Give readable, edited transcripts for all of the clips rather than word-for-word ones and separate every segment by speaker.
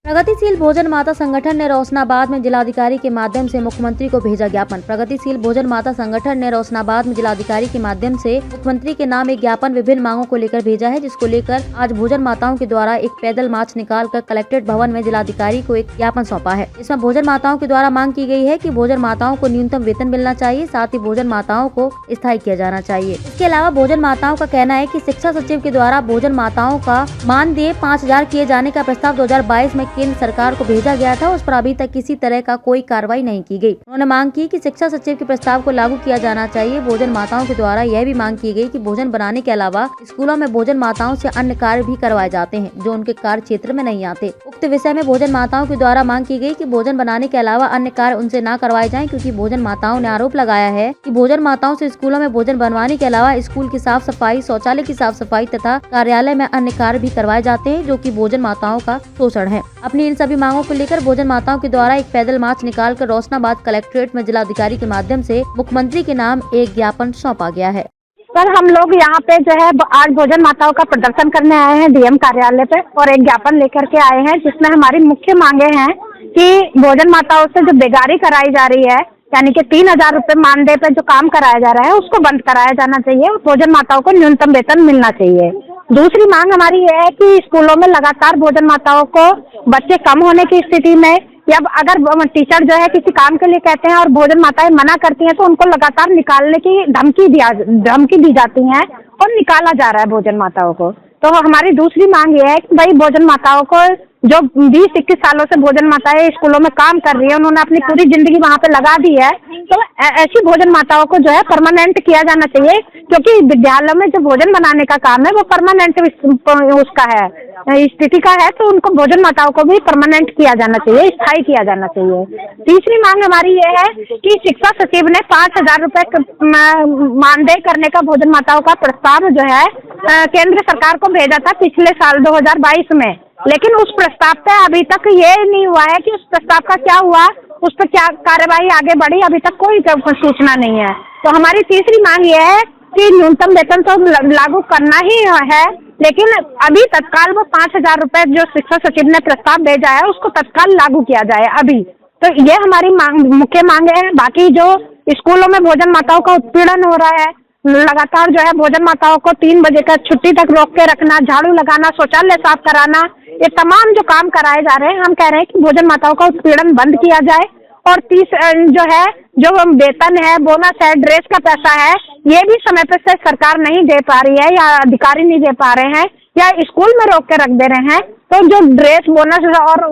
Speaker 1: प्रगतिशील भोजन माता संगठन ने रोशनाबाद में जिलाधिकारी के माध्यम से मुख्यमंत्री को भेजा ज्ञापन। प्रगतिशील भोजन माता संगठन ने रोशनाबाद में जिलाधिकारी के माध्यम से मुख्यमंत्री के नाम एक ज्ञापन विभिन्न मांगों को लेकर भेजा है, जिसको लेकर आज भोजन माताओं के द्वारा एक पैदल मार्च निकालकर कलेक्ट्रेट भवन में जिलाधिकारी को एक ज्ञापन सौंपा है। इसमें भोजन माताओं के द्वारा मांग की गई है कि भोजन माताओं को न्यूनतम वेतन मिलना चाहिए, साथ ही भोजन माताओं को स्थायी किया जाना चाहिए। इसके अलावा भोजन माताओं का कहना है कि शिक्षा सचिव के द्वारा भोजन माताओं का मानदेय 5,000 किए जाने का प्रस्ताव 2022 में केंद्र सरकार को भेजा गया था, उस पर अभी तक किसी तरह का कोई कार्रवाई नहीं की गई। उन्होंने मांग की कि शिक्षा सचिव के प्रस्ताव को लागू किया जाना चाहिए। भोजन माताओं के द्वारा यह भी मांग की गई कि भोजन बनाने के अलावा स्कूलों में भोजन माताओं से अन्य कार्य भी करवाए जाते हैं जो उनके कार्य क्षेत्र में नहीं आते। उक्त विषय में भोजन माताओं के द्वारा मांग की गई कि भोजन बनाने के अलावा अन्य कार्य उनसे न करवाए जाएं, क्योंकि भोजन माताओं ने आरोप लगाया है कि भोजन माताओं से स्कूलों में भोजन बनवाने के अलावा स्कूल की साफ सफाई, शौचालय की साफ सफाई तथा कार्यालय में अन्य कार्य भी करवाए जाते हैं, जो कि भोजन माताओं का शोषण है। अपनी इन सभी मांगों को लेकर भोजन माताओं के द्वारा एक पैदल मार्च निकालकर रोशनाबाद कलेक्ट्रेट में जिलाधिकारी के माध्यम से मुख्यमंत्री के नाम एक ज्ञापन सौंपा गया है।
Speaker 2: सर, हम लोग यहाँ पे जो है आज भोजन माताओं का प्रदर्शन करने आए हैं डीएम कार्यालय पे और एक ज्ञापन लेकर के आए हैं, जिसमें हमारी मुख्य मांगे हैं कि भोजन माताओं से जो बेगारी कराई जा रही है, यानी कि 3,000 रुपये मानदेय पे जो काम कराया जा रहा है उसको बंद कराया जाना चाहिए और भोजन माताओं को न्यूनतम वेतन मिलना चाहिए। दूसरी मांग हमारी ये है कि स्कूलों में लगातार भोजन माताओं को बच्चे कम होने की स्थिति में या अगर टीचर जो है किसी काम के लिए कहते हैं और भोजन माताएं मना करती हैं तो उनको लगातार निकालने की धमकी दी जाती है और निकाला जा रहा है भोजन माताओं को। तो हमारी दूसरी मांग ये है कि भाई भोजन माताओं को जो 20-21 सालों से भोजन माताएं स्कूलों में काम कर रही है, उन्होंने अपनी पूरी जिंदगी वहाँ पे लगा दी है, तो ऐसी भोजन माताओं को जो है परमानेंट किया जाना चाहिए, क्योंकि विद्यालयों में जो भोजन बनाने का काम है वो परमानेंट उसका है, स्थिति का है, तो उनको भोजन माताओं को भी परमानेंट किया जाना चाहिए, स्थायी किया जाना चाहिए। तीसरी मांग हमारी ये है कि शिक्षा सचिव ने 5,000 रुपये मानदेय करने का भोजन माताओं का प्रस्ताव जो है केंद्र सरकार को भेजा था पिछले साल 2022 में, लेकिन उस प्रस्ताव पे अभी तक ये नहीं हुआ है कि उस प्रस्ताव का क्या हुआ, उस पर क्या कार्यवाही आगे बढ़ी, अभी तक कोई सूचना नहीं है। तो हमारी तीसरी मांग ये है कि न्यूनतम वेतन तो लागू करना ही है, लेकिन अभी तत्काल वो 5,000 रुपये जो शिक्षा सचिव ने प्रस्ताव भेजा है उसको तत्काल लागू किया जाए अभी। तो ये हमारी मुख्य मांग है। बाकी जो स्कूलों में भोजन माताओं का उत्पीड़न हो रहा है, लगातार जो है भोजन माताओं को 3 बजे का छुट्टी तक रोक के रखना, झाड़ू लगाना, शौचालय साफ कराना, ये तमाम जो काम कराए जा रहे हैं, हम कह रहे हैं कि भोजन माताओं का उत्पीड़न बंद किया जाए। और जो है जो वेतन है, बोनस है, ड्रेस का पैसा है, ये भी समय पर से सरकार नहीं दे पा रही है या अधिकारी नहीं दे पा रहे हैं या स्कूल में रोक के रख दे रहे हैं, तो जो ड्रेस, बोनस और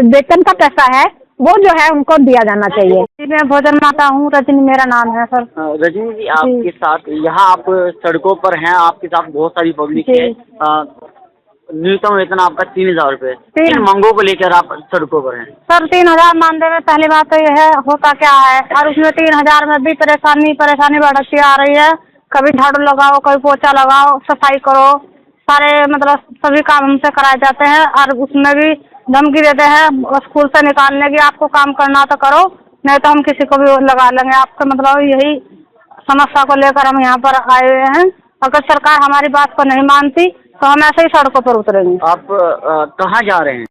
Speaker 2: वेतन का पैसा है वो जो है उनको दिया जाना चाहिए। मैं भोजन माता हूँ, रजनी मेरा नाम है सर।
Speaker 3: रजनी जी, आपके साथ यहाँ आप सड़कों पर हैं, आपके साथ बहुत सारी पब्लिक है, न्यूनतम वेतन आपका 3,000 रुपये, इन मांगों को लेकर आप सड़कों पर हैं।
Speaker 2: सर 3,000 मानदेय में पहली बात तो यह है होता क्या है, और उसमें 3,000 में भी परेशानी बढ़ती आ रही है। कभी झाड़ू लगाओ, कभी पोछा लगाओ, सफाई करो, सारे मतलब सभी काम हमसे कराए जाते हैं और उसमें भी धमकी देते हैं स्कूल से निकालने की। आपको काम करना तो करो, नहीं तो हम किसी को भी लगा लेंगे। आपका मतलब यही समस्या को लेकर हम यहाँ पर आए हुए हैं। अगर सरकार हमारी बात को नहीं मानती तो हम ऐसे ही सड़कों पर उतरेंगे।
Speaker 3: आप कहाँ जा रहे हैं?